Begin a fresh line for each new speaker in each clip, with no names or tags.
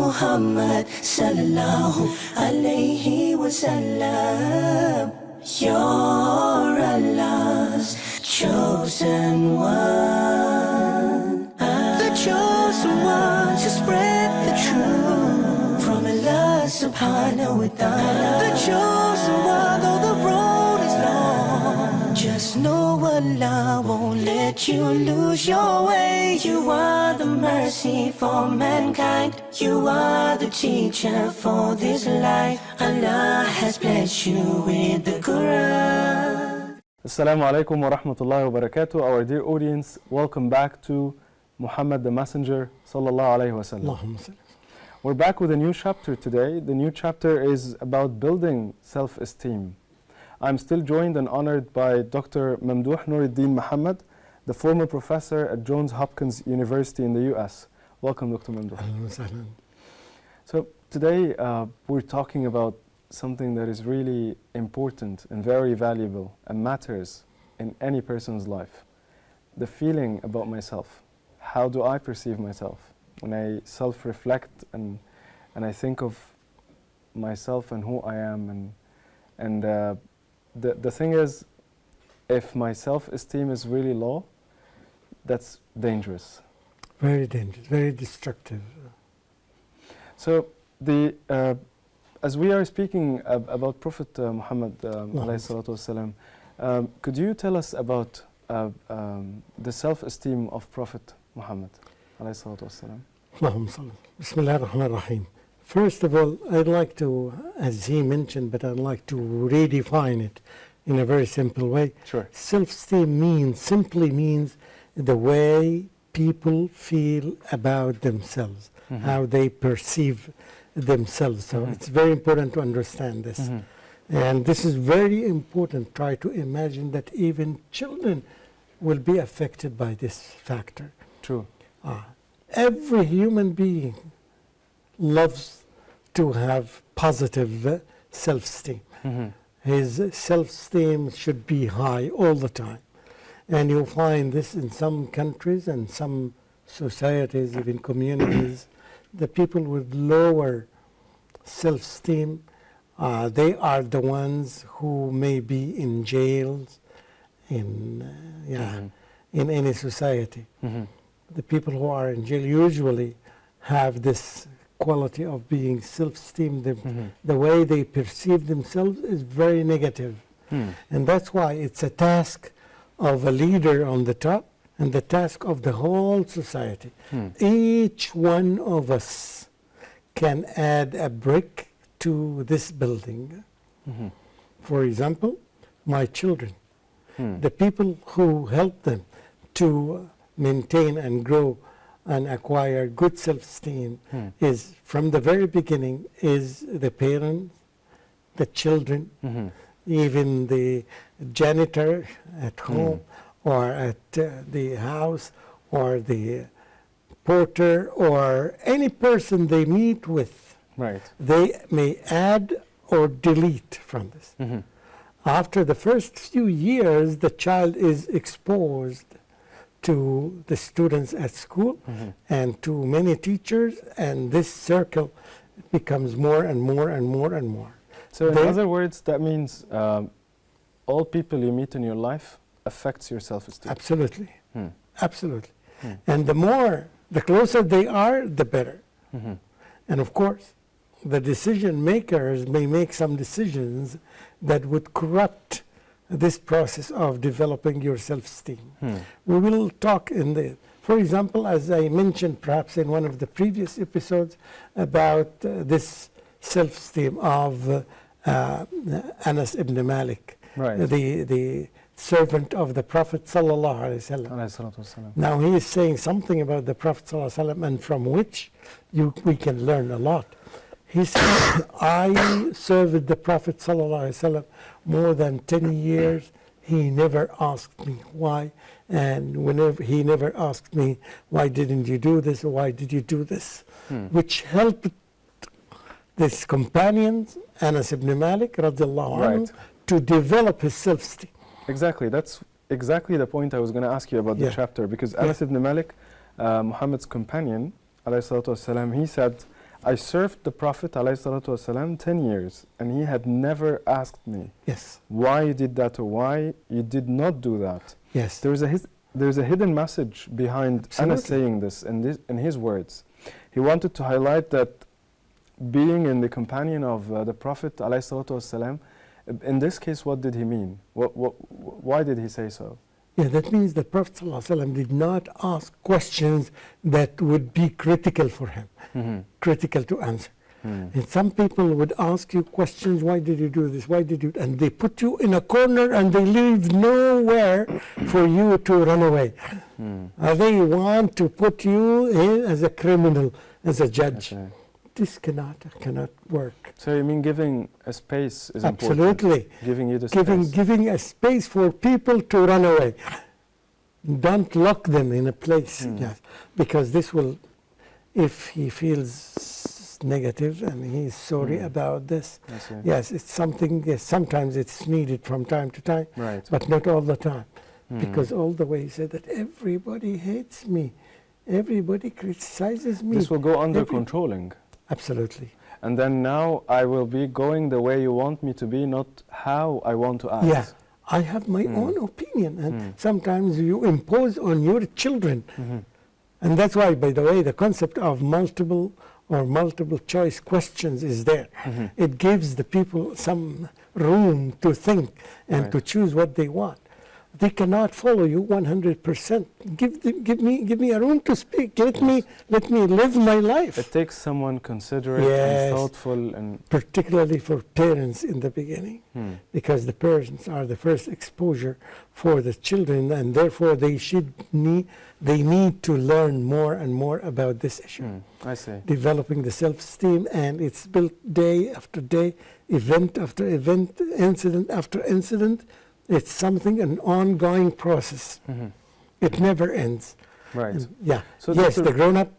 Muhammad sallallahu alayhi wa sallam. You're Allah's chosen one, the chosen one to spread the truth from Allah subhanahu wa ta'ala. The chosen one, though the road is long, just know Allah won't let you lose your way. You are the mercy for mankind. You are the teacher for this life. Allah has blessed you with the Quran.
Assalamu alaikum wa rahmatullahi wa barakatuh. Our dear audience, welcome back to Muhammad the Messenger sallallahu alayhi wa sallam. We're back with a new chapter today. The new chapter is about building self-esteem. I'm still joined and honored by Dr. Mamdouh Nuruddin Muhammad, the former professor at Johns Hopkins University in the US. Welcome, Dr. Mamdouh. So today we're talking about something that is really important and very valuable and matters in any person's life. The feeling about myself. How do I perceive myself? When I self-reflect and I think of myself and who I am, and the thing is, if my self-esteem is really low, that's dangerous.
Very dangerous, very destructive.
So as we are speaking about Prophet Muhammad alayhi salatu wasalam, could you tell us about the self-esteem of Prophet Muhammad alayhi salatu wasalam?
Bismillah ar-Rahman ar-Rahim. First of all, I'd like to, as he mentioned, but I'd like to redefine it in a very simple way.
Sure.
Self-esteem simply means the way people feel about themselves, how they perceive themselves. So it's very important to understand this. And this is very important. Try to imagine that even children will be affected by this factor.
True.
Every human being loves to have positive self-esteem. His self-esteem should be high all the time. And you'll find this in some countries and some societies, even communities, the people with lower self-esteem, they are the ones who may be in jails, in any society. The people who are in jail usually have this quality of being self-esteem. The way they perceive themselves is very negative. And that's why it's a task of a leader on the top and the task of the whole society. Each one of us can add a brick to this building. For example, my children, the people who help them to maintain and grow and acquire good self-esteem is, from the very beginning, is the parents, the children, even the janitor at home or at the house, or the porter, or any person they meet with.
Right.
They may add or delete from this. After the first few years, the child is exposed to the students at school and to many teachers, and this circle becomes more and more and more and more.
So in other words, that means all people you meet in your life affects your self-esteem.
Absolutely. Absolutely. And the closer they are, the better. And of course, the decision makers may make some decisions that would corrupt this process of developing your self-esteem. We will talk for example, as I mentioned perhaps in one of the previous episodes, about this self-esteem of Anas ibn Malik, the servant of the Prophet sallallahu alaihi wasallam. Now he is saying something about the Prophet sallallahu alaihi wasallam, and from which we can learn a lot. He said, I served the Prophet sallallahu alaihi wasallam more than 10 years. He never asked me why, and he never asked me, why didn't you do this, or why did you do this? Which helped this companion, Anas ibn Malik, radiallahu anhu, to develop his self-esteem.
Exactly. That's exactly the point I was going to ask you about the chapter, because Anas ibn Malik, Muhammad's companion, alayhi salatu wasalam, he said, I served the Prophet ﷺ 10 years, and he had never asked me
Yes.
why you did that or why you did not do that.
Yes.
There's a hidden message behind Anas saying this in his words. He wanted to highlight that being in the companion of the Prophet ﷺ, in this case, what did he mean? Why did he say so?
Yeah, that means the Prophet ﷺ did not ask questions that would be critical for him, critical to answer. And some people would ask you questions, why did you do this, why did you, and they put you in a corner and they leave nowhere for you to run away. They want to put you in as a criminal, as a judge.
Okay.
This cannot work.
So you mean giving a space is
Absolutely.
important? Giving you the space.
Giving a space for people to run away. Don't lock them in a place, yes, because this will, if he feels negative and he's sorry about this, yes, it's something, yes, sometimes it's needed from time to time,
right,
but not all the time, because all the way he said that everybody hates me, everybody criticizes me.
This will go under controlling.
Absolutely.
And then now I will be going the way you want me to be, not how I want to act.
Yeah, I have my own opinion, and sometimes you impose on your children. And that's why, by the way, the concept of multiple choice questions is there. It gives the people some room to think and to choose what they want. They cannot follow you 100%. Give me a room to speak. Let me live my life.
It takes someone considerate and thoughtful, and
particularly for parents in the beginning, because the parents are the first exposure for the children, and therefore they need to learn more and more about this issue.
I see.
Developing the self-esteem, and it's built day after day, event after event, incident after incident. It's something, an ongoing process. It never ends.
Right.
And yeah.
So
yes, the grown-up,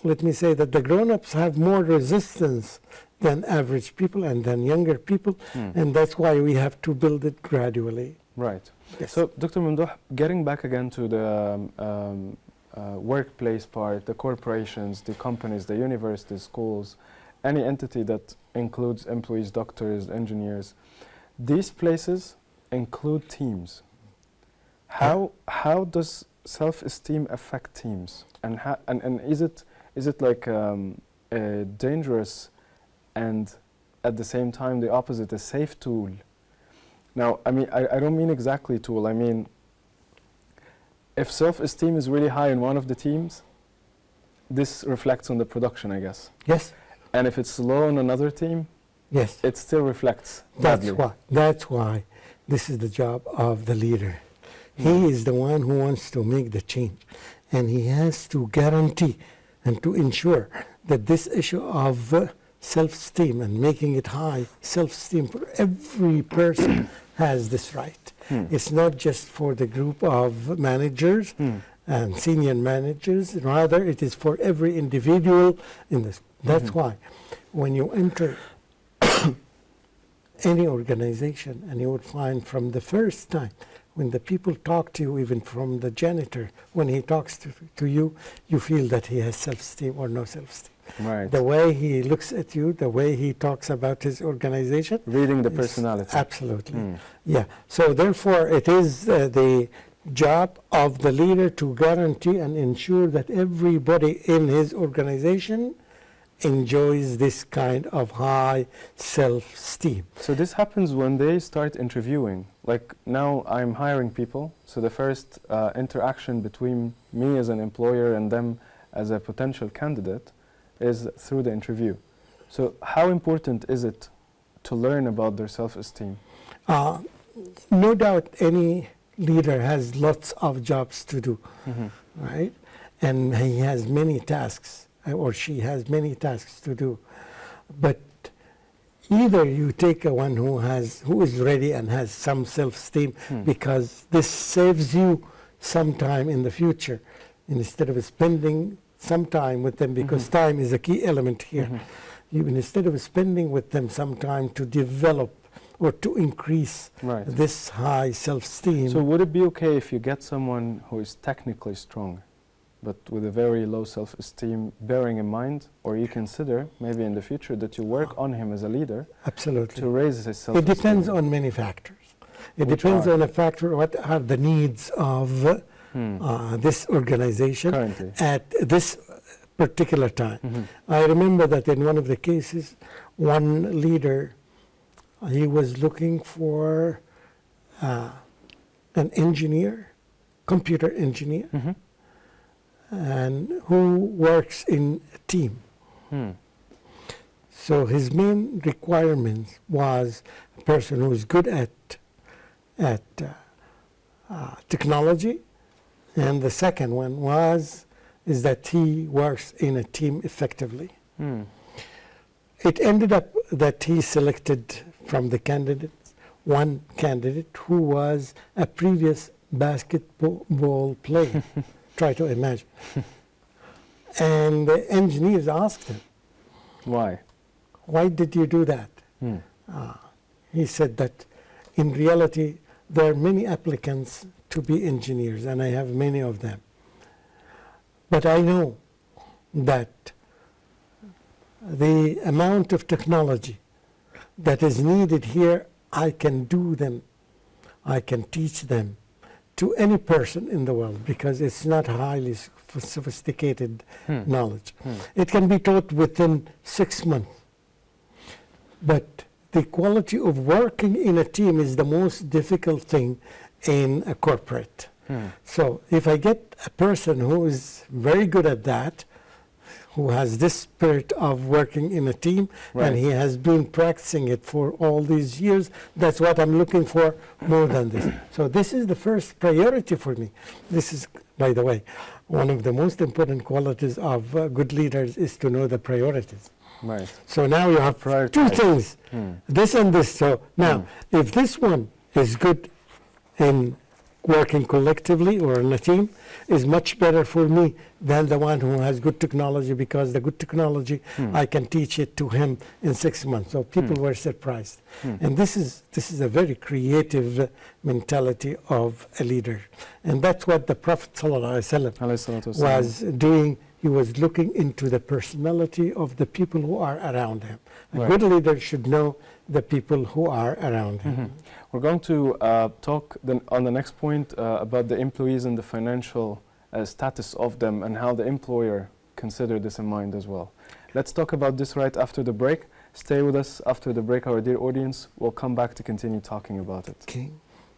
let me say that the grown-ups have more resistance than average people and than younger people, and that's why we have to build it gradually.
Right.
Yes.
So, Dr. Mamdouh, getting back again to the workplace part, the corporations, the companies, the universities, schools, any entity that includes employees, doctors, engineers, these places include teams. How does self-esteem affect teams, and is it like a dangerous and at the same time the opposite, a safe tool? Now, I mean, I don't mean exactly tool. I mean, if self-esteem is really high in one of the teams, this reflects on the production, I guess.
Yes.
And if it's low on another team,
yes,
it still reflects
badly.
badly.
That's why this is the job of the leader. He is the one who wants to make the change, and he has to guarantee and to ensure that this issue of self-esteem and making it high self-esteem for every person has this right. It's not just for the group of managers and senior managers, rather it is for every individual in this. That's why when you enter any organization, and you would find from the first time when the people talk to you, even from the janitor, when he talks to you, you feel that he has self-esteem or no self-esteem.
Right.
The way he looks at you, the way he talks about his organization.
Reading the personality.
Absolutely. Yeah. So therefore, it is the job of the leader to guarantee and ensure that everybody in his organization enjoys this kind of high self-esteem.
So this happens when they start interviewing. Like now I'm hiring people, so the first interaction between me as an employer and them as a potential candidate is through the interview. So how important is it to learn about their self-esteem?
No doubt any leader has lots of jobs to do, right? And he has many tasks, or she has many tasks to do. But either you take a one who is ready and has some self-esteem, because this saves you some time in the future, instead of spending some time with them, because time is a key element here. Instead of spending with them some time to develop or to increase this high self-esteem.
So would it be okay if you get someone who is technically strong? but with a very low self-esteem, bearing in mind, or you consider maybe in the future that you work on him as a leader.
Absolutely.
To raise his self-esteem.
It depends on many factors. It
Which
depends
are?
on a factor, what are the needs of this organization
Currently.
at this particular time.
Mm-hmm.
I remember that in one of the cases, one leader, he was looking for an engineer, computer engineer,
Mm-hmm.
and who works in a team.
Hmm.
So his main requirement was a person who is good at technology, and the second one is that he works in a team effectively.
Hmm.
It ended up that he selected from the candidates one candidate who was a previous basketball player. Try to imagine. And the engineers asked him, why did you do that?
Hmm.
He said that in reality there are many applicants to be engineers, and I have many of them. But I know that the amount of technology that is needed here, I can do them, I can teach them to any person in the world, because it's not highly sophisticated knowledge. It can be taught within 6 months. But the quality of working in a team is the most difficult thing in a corporate. So if I get a person who is very good at that, who has this spirit of working in a team, and he has been practicing it for all these years, that's what I'm looking for more than this. So this is the first priority for me. This is, by the way, one of the most important qualities of good leaders is to know the priorities.
Right.
So now you have two things, this and this. So now, if this one is good in working collectively or in a team, is much better for me than the one who has good technology, because the good technology, I can teach it to him in 6 months. So people were surprised. And this is a very creative mentality of a leader. And that's what the Prophet ﷺ was doing. He was looking into the personality of the people who are around him. A good leader should know the people who are around him.
We're going to talk on the next point about the employees and the financial status of them, and how the employer consider this in mind as well. Let's talk about this right after the break. Stay with us after the break, our dear audience. We'll come back to continue talking about it.
Okay.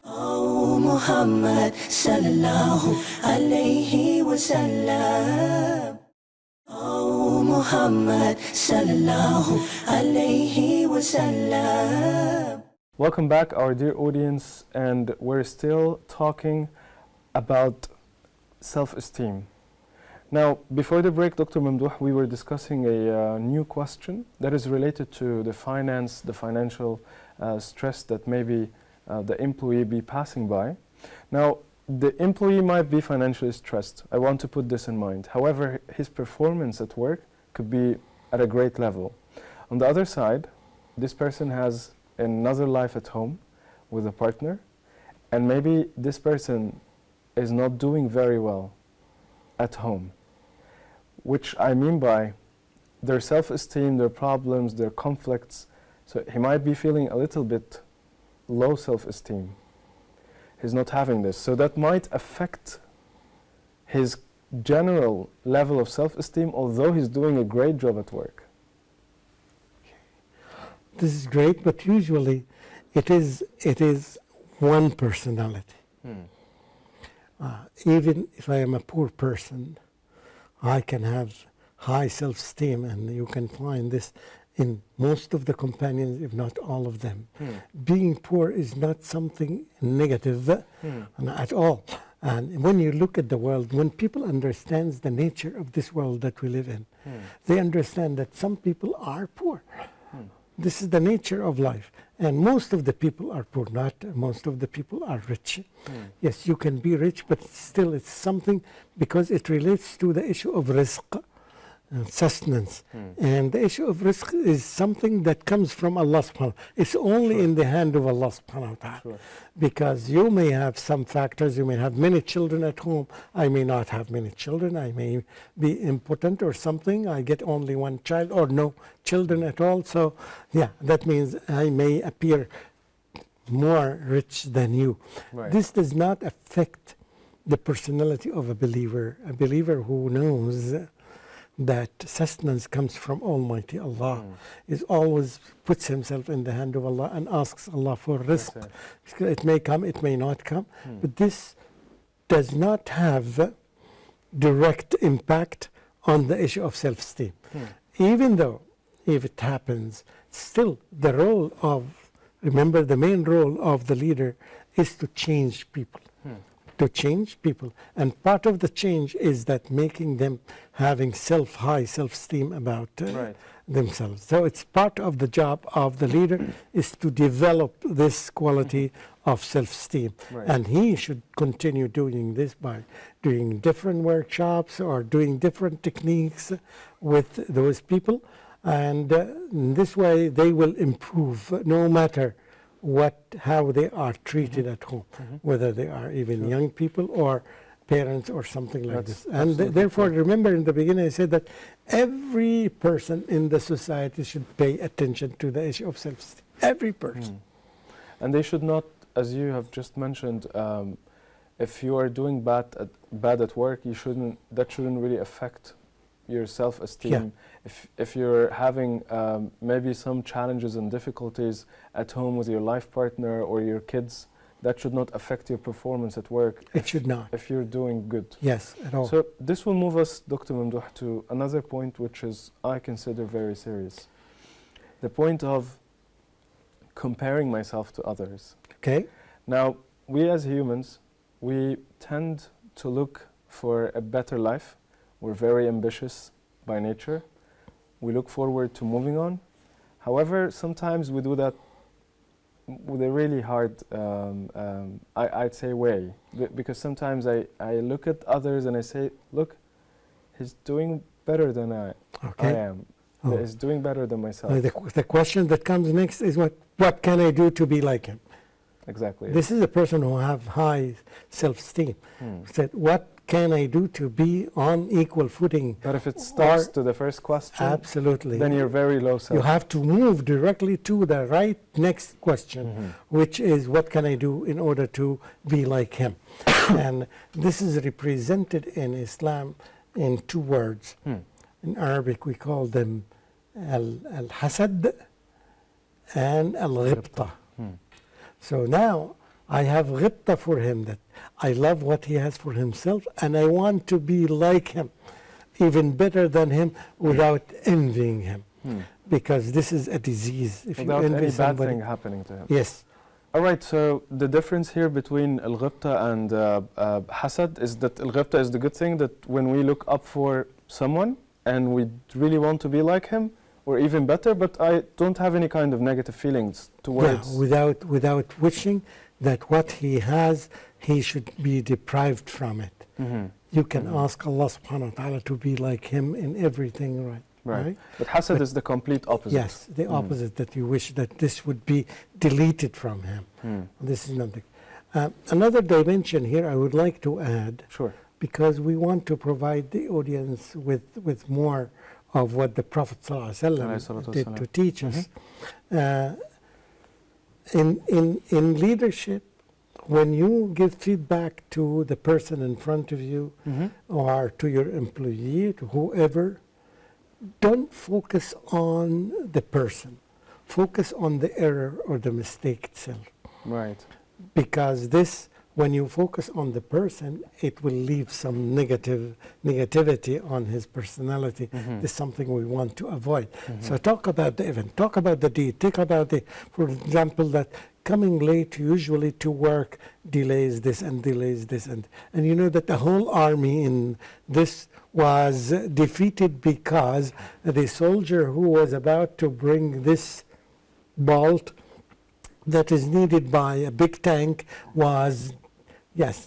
Oh, Muhammad sallallahu alayhi wa sallam. Oh, Muhammad sallallahu alayhi wa sallam.
Welcome back, our dear audience, and we're still talking about self-esteem. Now, before the break, Dr. Mamdouh, we were discussing a new question that is related to the financial stress that maybe the employee be passing by. Now, the employee might be financially stressed. I want to put this in mind. However, his performance at work could be at a great level. On the other side, this person has another life at home with a partner, and maybe this person is not doing very well at home, which I mean by their self-esteem, their problems, their conflicts. So he might be feeling a little bit low self-esteem. He's not having this. So that might affect his general level of self-esteem, although he's doing a great job at work.
This is great, but usually it is one personality. Even if I am a poor person, I can have high self-esteem, and you can find this in most of the companions, if not all of them. Being poor is not something negative at all. And when you look at the world, when people understand the nature of this world that we live in, they understand that some people are poor. This is the nature of life. And most of the people are poor, not most of the people are rich. Yes, you can be rich, but still it's something, because it relates to the issue of rizq. sustenance. And the issue of rizq is something that comes from Allah subhanahu wa ta'ala. It's only in the hand of Allah subhanahu wa ta'ala.
Sure.
Because you may have some factors, you may have many children at home, I may not have many children, I may be impotent or something, I get only one child or no children at all. So yeah, that means I may appear more rich than you.
Right.
This does not affect the personality of a believer who knows that sustenance comes from Almighty Allah, is always puts himself in the hand of Allah and asks Allah for rizq. It may come, it may not come, but this does not have direct impact on the issue of self-esteem. Even though, if it happens, still the role of, remember the main role of the leader is to change people. To change people, and part of the change is that making them having high self-esteem about themselves. So it's part of the job of the leader is to develop this quality of self-esteem, and he should continue doing this by doing different workshops or doing different techniques with those people, and in this way they will improve no matter how they are treated at home, whether they are even young people or parents or something like this. And therefore, remember in the beginning I said that every person in the society should pay attention to the issue of self-esteem. Every person.
And they should not, as you have just mentioned, if you are doing bad at work, that shouldn't really affect your self-esteem. If you're having maybe some challenges and difficulties at home with your life partner or your kids, that should not affect your performance at work.
It should not.
If you're doing good.
Yes, at all.
So this will move us, Dr. Mamdouh, to another point which is, I consider, very serious. The point of comparing myself to others.
Okay.
Now, we as humans, we tend to look for a better life. We're very ambitious by nature. We look forward to moving on. However, sometimes we do that with a really hard, I'd say, way. Because sometimes I look at others and I say, look, he's doing better than I am. He's doing better than myself.
The question that comes next is, what can I do to be like him?
Exactly.
This is a person who have high self-esteem. Said, what can I do to be on equal footing?
But if it starts to the first question,
absolutely,
then you're very low self.
You have to move directly to the right next question, which is, what can I do in order to be like him? And this is represented in Islam in two words. In Arabic, we call them al-hasad and al-ghibta. So now I have ghibta for him, that I love what he has for himself and I want to be like him, even better than him, without envying him. Because this is a disease. If
without
you envy
any
somebody,
bad thing happening to him.
Yes.
All right, so the difference here between al-ghibta and hasad is that al-ghibta is the good thing, that when we look up for someone and we really want to be like him, or even better, but I don't have any kind of negative feelings towards...
Yeah, without wishing that what he has, he should be deprived from it. You can ask Allah subhanahu wa ta'ala to be like him in everything, right?
But hasad is the complete opposite.
Yes, the opposite, that you wish that this would be deleted from him. This is nothing. Another dimension here I would like to add, because we want to provide the audience with more of what the Prophet ﷺ did to teach us. In leadership, when you give feedback to the person in front of you, or to your employee, to whoever, don't focus on the person. Focus on the error or the mistake itself.
Right.
Because this, when you focus on the person, it will leave some negativity on his personality. This is something we want to avoid. So talk about the event, talk about the deed, talk about the, for example, that coming late usually to work delays this and delays this. And you know that the whole army in this was defeated because the soldier who was about to bring this bolt that is needed by a big tank was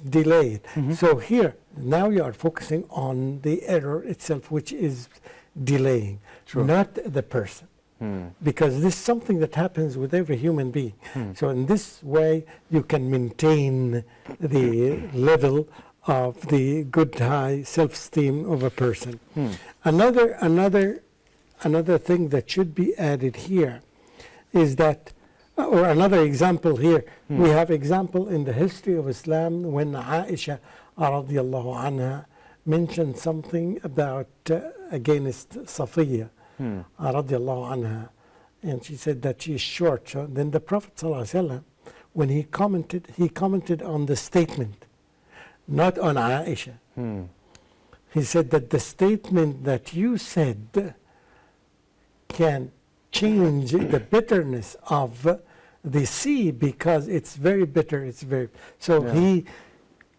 delayed. So here, now you are focusing on the error itself, which is delaying, not the person. Because this is something that happens with every human being. So in this way, you can maintain the level of the good high self-esteem of a person. Another thing that should be added here is that, or another example here, we have example in the history of Islam when Aisha radiallahu anha mentioned something about against Safiya radiallahu anha, and she said that she is short. So then the Prophet ﷺ, when he commented on the statement, not on Aisha. He said that the statement that you said can change the bitterness of the sea because it's very bitter. He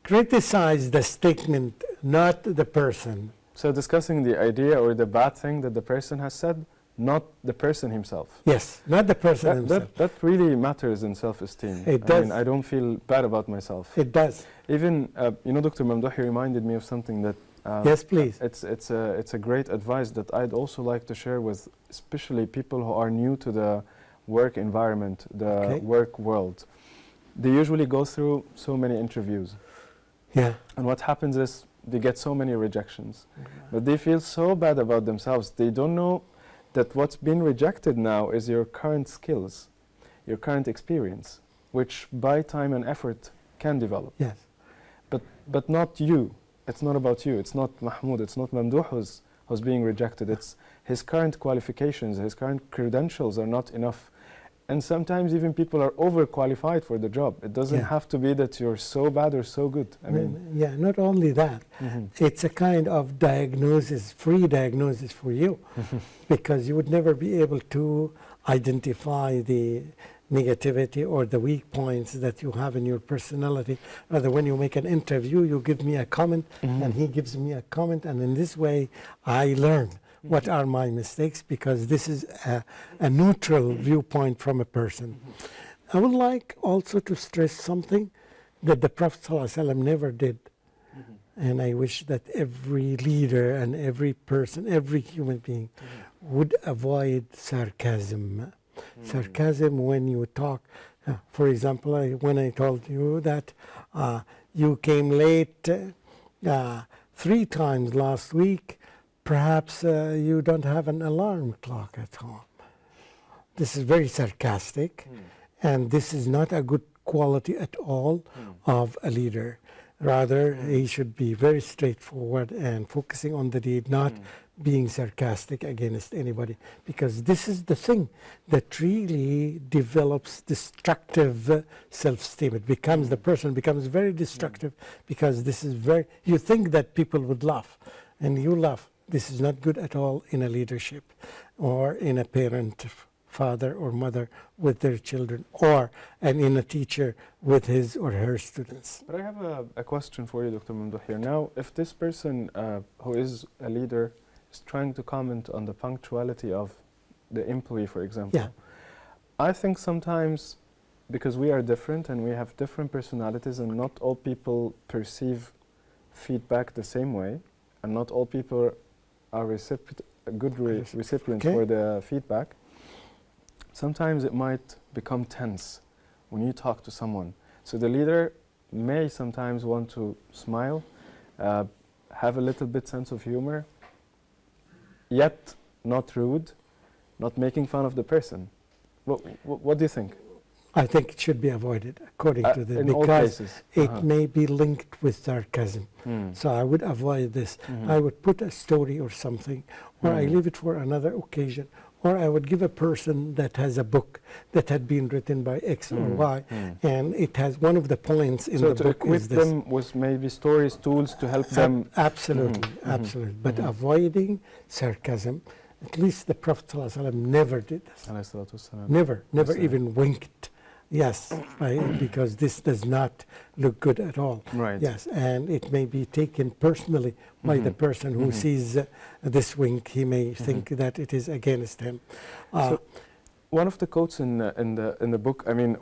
criticized the statement, not the person.
So discussing the idea or the bad thing that the person has said, not the person himself.
Yes, not the person himself.
That really matters in self-esteem.
It does.
I mean, I don't feel bad about myself.
It does.
Even, Dr. Mamdouh, he reminded me of something that
yes, please.
It's a great advice that I'd also like to share with especially people who are new to the work environment, the work world. They usually go through so many interviews.
Yeah.
And what happens is they get so many rejections. But they feel so bad about themselves. They don't know that what's been rejected now is your current skills, your current experience, which by time and effort can develop.
Yes.
But not you. It's not about you. It's not Mahmoud. It's not Mamdouh who's being rejected. It's his current qualifications, his current credentials are not enough. And sometimes even people are overqualified for the job. It doesn't have to be that you're so bad or so good. I mean,
yeah, not only that, it's a kind of diagnosis, free diagnosis for you, because you would never be able to identify the negativity or the weak points that you have in your personality. Rather, when you make an interview, you give me a comment, and he gives me a comment, and in this way, I learn what are my mistakes, because this is a neutral viewpoint from a person. I would like also to stress something that the Prophet ﷺ never did. And I wish that every leader and every person, every human being would avoid sarcasm. Sarcasm when you talk. For example, when I told you that you came late 3 times last week, perhaps you don't have an alarm clock at home. This is very sarcastic, and this is not a good quality at all of a leader. Rather, he should be very straightforward and focusing on the deed, not being sarcastic against anybody, because this is the thing that really develops destructive self-esteem. It becomes, the person becomes very destructive, because this is you think that people would laugh, and you laugh. This is not good at all in a leadership or in a parent, father or mother with their children, and in a teacher with his or her students.
But I have a question for you, Dr. Mamdouh, here. Now, if this person who is a leader is trying to comment on the punctuality of the employee, for example, I think sometimes, because we are different and we have different personalities, and not all people perceive feedback the same way, and not all people are good recipients for the feedback, sometimes it might become tense when you talk to someone. So the leader may sometimes want to smile, have a little bit sense of humor, yet not rude, not making fun of the person. What do you think?
I think it should be avoided, according to this,
in all
because
cases.
it may be linked with sarcasm. So I would avoid this. I would put a story or something, or I leave it for another occasion, or I would give a person that has a book that had been written by X or Y, and it has one of the points in the book is this.
them with maybe stories, tools to help them.
Absolutely, absolutely. But avoiding sarcasm, at least the Prophet ﷺ never did this. Never even winked. Yes, because this does not look good at all.
Right.
Yes, and it may be taken personally by the person who sees this wink. He may think that it is against him.
So one of the quotes in the book, I mean,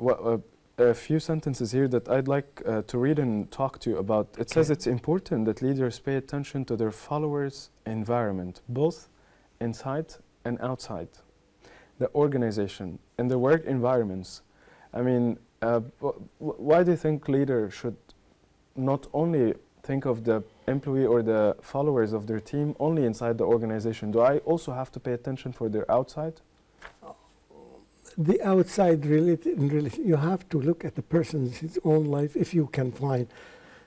a few sentences here that I'd like to read and talk to you about. It says it's important that leaders pay attention to their followers' environment, both inside and outside the organization, in the work environments. I mean, why do you think leaders should not only think of the employee or the followers of their team only inside the organization? Do I also have to pay attention for their outside?
The outside, really, you have to look at the person's his own life. If you can find,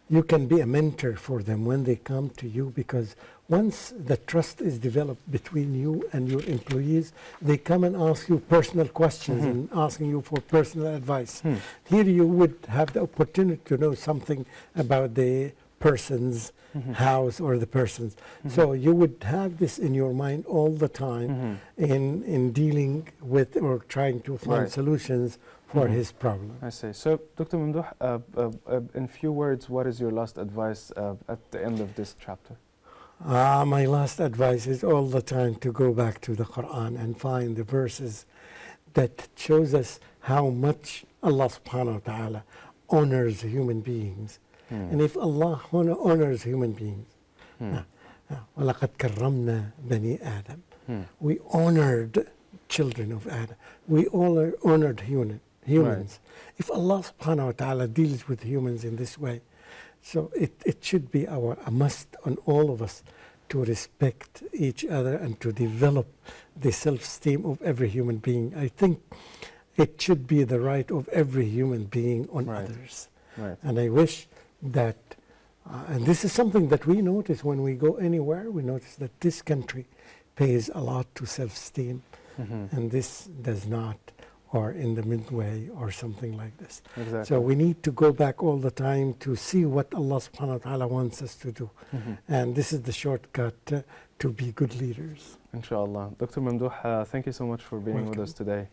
you can be a mentor for them when they come to you, because once the trust is developed between you and your employees, they come and ask you personal questions and asking you for personal advice. Here you would have the opportunity to know something about the person's house or the person's. So you would have this in your mind all the time in dealing with or trying to find solutions for his problem.
I see. So, Dr. Mamdouh, in few words, what is your last advice at the end of this chapter?
My last advice is all the time to go back to the Quran and find the verses that shows us how much Allah subhanahu wa ta'ala honors human beings. And if Allah honors human beings, وَلَقَدْ كَرَّمْنَا بَنِي آدَمَ, we honored children of Adam. We honored humans. Right. If Allah subhanahu wa ta'ala deals with humans in this way, so it should be a must on all of us to respect each other and to develop the self-esteem of every human being. I think it should be the right of every human being on others. Right. And I wish that, and this is something that we notice when we go anywhere, we notice that this country pays a lot to self-esteem, and this does not, or in the midway or something like this. Exactly. So we need to go back all the time to see what Allah subhanahu wa ta'ala wants us to do. And this is the shortcut to be good leaders.
Inshallah. Dr. Mamdouh, thank you so much for being with us today.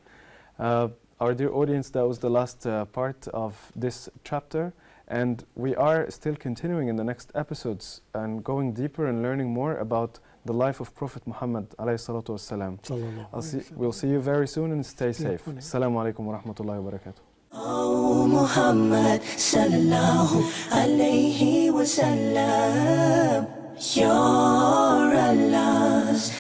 Our dear audience, that was the last part of this chapter. And we are still continuing in the next episodes and going deeper and learning more about the life of Prophet Muhammad alayhi salatu wassalam. We'll see you very soon and stay safe. Assalamu alaikum wa rahmatullahi wa barakatuh.
Oh Muhammad sallallahu alayhi wa sallam,